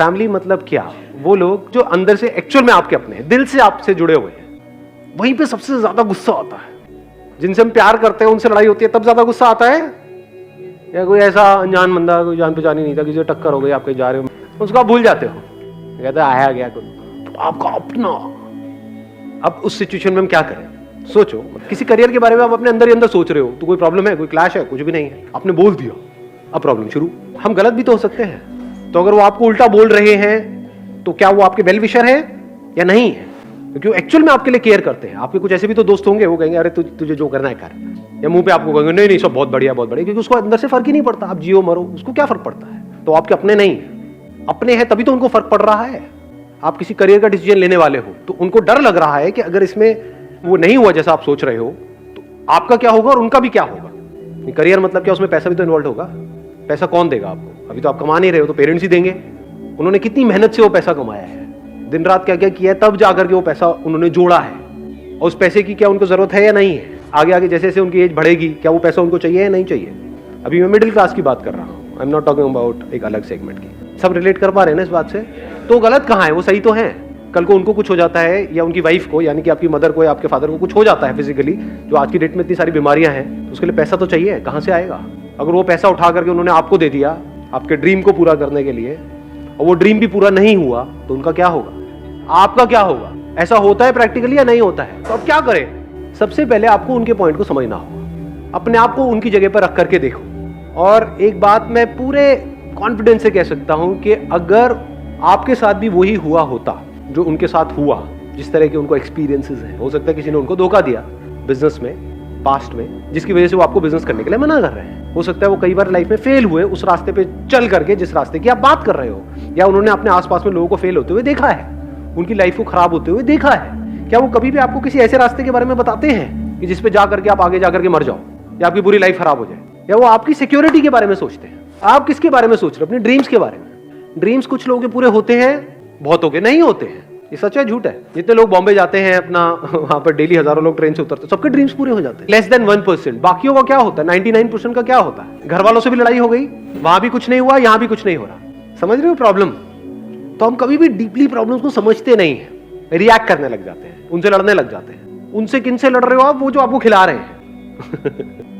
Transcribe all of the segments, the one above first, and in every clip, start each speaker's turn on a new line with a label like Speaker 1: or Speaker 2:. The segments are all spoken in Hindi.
Speaker 1: फैमिली मतलब क्या? वो लोग जो अंदर से एक्चुअल में आपके अपने हैं, दिल से आपसे जुड़े हुए हैं, वहीं पे सबसे ज्यादा गुस्सा आता है। जिनसे हम प्यार करते हैं उनसे लड़ाई होती है तब ज्यादा गुस्सा आता है, या कोई ऐसा अनजान बंदा, कोई जान पहचान ही नहीं था, किसी टक्कर हो गई, आप कहीं जा रहे हो, उसको आप भूल जाते हो, कहता है आया गया कोई, तो आपका अपना। अब उस सिचुएशन में हम क्या करें? सोचो, किसी करियर के बारे में आप अपने अंदर ही अंदर सोच रहे हो, तो कोई प्रॉब्लम है, कोई क्लैश है? कुछ भी नहीं है, आपने बोल दिया, अब प्रॉब्लम शुरू। हम गलत भी तो हो सकते हैं, तो अगर वो आपको उल्टा बोल रहे हैं तो क्या वो आपके वेल विशर है या नहीं है? क्योंकि एक्चुअल में आपके लिए केयर करते हैं। आपके कुछ ऐसे भी तो दोस्त होंगे, वो कहेंगे अरे तुझे जो करना है कर, या मुंह पे आपको कहेंगे नहीं नहीं सब बहुत बढ़िया बहुत बढ़िया, क्योंकि उसको अंदर से फर्क ही नहीं पड़ता, आप जियो मरो, उसको क्या फर्क पड़ता है? तो आपके अपने नहीं है, अपने हैं तभी तो उनको फर्क पड़ रहा है। आप किसी करियर का डिसीजन लेने वाले हो तो उनको डर लग रहा है कि अगर इसमें वो नहीं हुआ जैसा आप सोच रहे हो तो आपका क्या होगा और उनका भी क्या होगा। करियर मतलब क्या? उसमें पैसा भी तो इन्वॉल्व होगा। पैसा कौन देगा आपको? अभी तो आप कमा नहीं रहे हो, तो पेरेंट्स ही देंगे। उन्होंने कितनी मेहनत से वो पैसा कमाया है, दिन रात क्या क्या किया है, तब जाकर के वो पैसा उन्होंने जोड़ा है। और उस पैसे की क्या उनको जरूरत है या नहीं है? आगे आगे जैसे जैसे उनकी एज बढ़ेगी, क्या वो पैसा उनको चाहिए या नहीं चाहिए? अभी मैं मिडिल क्लास की बात कर रहा हूँ, I am not talking about एक अलग सेगमेंट की। सब रिलेट कर पा रहे हैं ना इस बात से? तो गलत कहाँ है? वो सही तो है। कल को उनको कुछ हो जाता है, या उनकी वाइफ को, यानी कि आपकी मदर को या आपके फादर को कुछ हो जाता है फिजिकली, जो आज की डेट में इतनी सारी बीमारियां हैं, तो उसके लिए पैसा तो चाहिए, कहाँ से आएगा? अगर वो पैसा उठा करके उन्होंने आपको दे दिया आपके ड्रीम को पूरा करने के लिए, और वो ड्रीम भी पूरा नहीं हुआ, तो उनका क्या होगा? आपका क्या होगा? ऐसा होता है प्रैक्टिकली या नहीं होता है? तो अब क्या करें? सबसे पहले आपको उनके पॉइंट को समझना होगा, अपने आप को उनकी जगह पर रख करके देखो। और एक बात मैं पूरे कॉन्फिडेंस से कह सकता हूं कि अगर आपके साथ भी वही हुआ होता जो उनके साथ हुआ, जिस तरह के उनको एक्सपीरियंसेस हैं, हो सकता है किसी ने उनको धोखा दिया बिजनेस में पास्ट में, जिसकी वजह से वो आपको बिजनेस करने के लिए मना कर रहे हैं। हो सकता है वो कई बार लाइफ में फेल हुए उस रास्ते पे चल करके जिस रास्ते की आप बात कर रहे हो, या उन्होंने अपने आसपास में लोगों को फेल होते हुए देखा है, उनकी लाइफ को खराब होते हुए देखा है। क्या वो कभी भी आपको किसी ऐसे रास्ते के बारे में बताते हैं कि जिसपे जा करके आप आगे जा करके मर जाओ या आपकी पूरी लाइफ खराब हो जाए? या वो आपकी सिक्योरिटी के बारे में सोचते हैं? आप किसके बारे में सोच रहे हो? अपने ड्रीम्स के बारे में। ड्रीम्स कुछ लोगों के पूरे होते हैं, बहुतों के नहीं होते हैं। ये सच है झूठ है? जितने लोग बॉम्बे जाते हैं अपना, वहां पर डेली हजारों लोग ट्रेन से उतरते हैं, सबके ड्रीम्स पूरे हो जाते हैं। Less than 1%। बाकियों का क्या होता है? 99% का क्या होता है? घर वालों से भी लड़ाई हो गई, वहां भी कुछ नहीं हुआ, यहां भी कुछ नहीं हो रहा। समझ रहे हो प्रॉब्लम? तो हम कभी भी डीपली प्रॉब्लम्स को समझते नहीं है, रिएक्ट करने लग जाते हैं, उनसे लड़ने लग जाते हैं। उनसे किन से लड़ रहे हो आप? वो जो आपको खिला रहे हैं।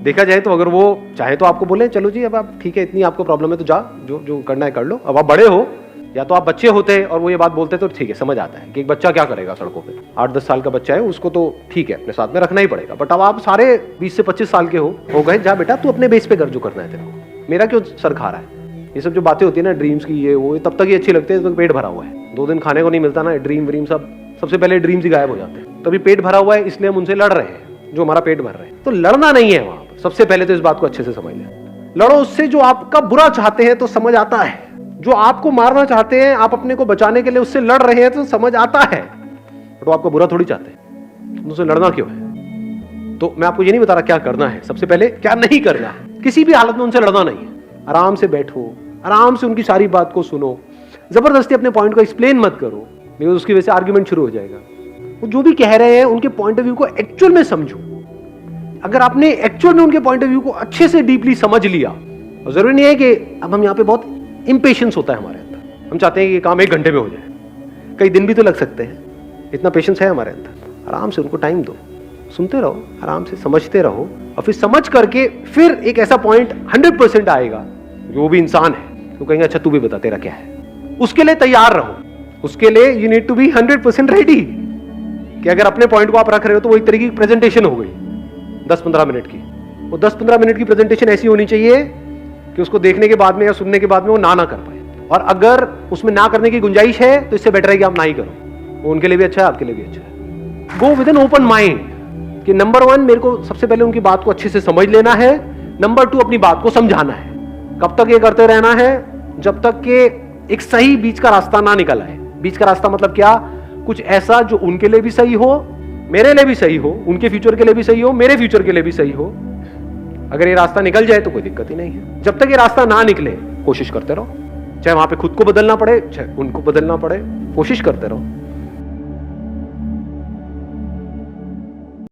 Speaker 1: देखा जाए तो अगर वो चाहे तो आपको बोले चलो जी अब आप ठीक है, इतनी आपको प्रॉब्लम है तो जा, जो जो करना है कर लो। अब आप बड़े हो, या तो आप बच्चे होते और वो ये बात बोलते तो ठीक है, समझ आता है कि एक बच्चा क्या करेगा सड़कों पे। 8-10 साल का बच्चा है, उसको तो ठीक है अपने साथ में रखना ही पड़ेगा। बट अब आप सारे 20 से 25 साल के हो गए, जा बेटा तू अपने बेस पे कर जो करना है तेरे को, मेरा क्यों सर खा रहा है? ये सब जो बातें होती है ना ड्रीम्स की, ये वो तब तक ही अच्छी लगती है जब तक पेट भरा हुआ है। 2 दिन खाने को नहीं मिलता ना, ड्रीम व्रीम सब, सबसे पहले ड्रीम्स ही गायब हो जाते हैं। तभी पेट भरा हुआ है इसलिए हम उनसे लड़ रहे हैं जो हमारा पेट भर रहे हैं। तो लड़ना नहीं है वहां पर। सबसे पहले तो इस बात को अच्छे से समझ लें। लड़ो उससे जो आपका बुरा चाहते हैं, तो समझ आता है। जो आपको मारना चाहते हैं, आप अपने को बचाने के लिए उससे लड़ रहे हैं, तो समझ आता है। तो आपका बुरा थोड़ी चाहते हैं, उनसे लड़ना क्यों है? तो मैं आपको ये नहीं बता रहा क्या करना है, सबसे पहले क्या नहीं करना है। किसी भी हालत में उनसे लड़ना नहीं है। आराम से बैठो, आराम से उनकी सारी बात को सुनो, जबरदस्ती अपने पॉइंट को एक्सप्लेन मत करो, बिकॉज उसकी वजह से आर्ग्यूमेंट शुरू हो जाएगा। वो जो भी कह रहे हैं उनके पॉइंट ऑफ व्यू को एक्चुअल में समझो। अगर आपने एक्चुअल में उनके पॉइंट ऑफ व्यू को अच्छे से डीपली समझ लिया, और जरूरी नहीं है कि अब हम यहाँ पे बहुत इंपेशेंस होता है हमारे अंदर, हम चाहते हैं कि काम 1 घंटे में हो जाए, कई दिन भी तो लग सकते हैं, इतना पेशेंस है हमारे अंदर। आराम से उनको टाइम दो, सुनते रहो, आराम से समझते रहो, और फिर समझ करके फिर एक ऐसा पॉइंट 100% आएगा जो भी इंसान है तो कहेंगे अच्छा तू भी बता तेरा क्या है। उसके लिए तैयार रहो, उसके लिए you need to be 100% ready. कि अगर अपने पॉइंट को आप रख रहे हो तो वो एक तरीके की प्रेजेंटेशन हो गई 10-15 मिनट की। वो 10-15 मिनट की प्रेजेंटेशन ऐसी होनी चाहिए कि उसको देखने के बाद में या सुनने के बाद में वो ना कर पाए, और अगर उसमें ना करने की गुंजाइश है तो इससे बेटर है कि आप ना ही करो। वो उनके लिए भी अच्छा है, आपके लिए भी अच्छा है। Go with an open mind कि नंबर 1 मेरे को सबसे पहले उनकी बात को अच्छे से समझ लेना है, नंबर 2 अपनी बात को समझाना है। कब तक ये करते रहना है? जब तक कि एक सही बीच का रास्ता ना निकल आए। बीच का रास्ता मतलब क्या? कुछ ऐसा जो उनके लिए भी सही हो, मेरे लिए भी सही हो, उनके फ्यूचर के लिए भी सही हो, मेरे फ्यूचर के लिए भी सही हो। अगर ये रास्ता निकल जाए तो कोई दिक्कत ही नहीं है। जब तक ये रास्ता ना निकले कोशिश करते रहो, चाहे वहां पे खुद को बदलना पड़े, चाहे उनको बदलना पड़े, कोशिश करते रहो।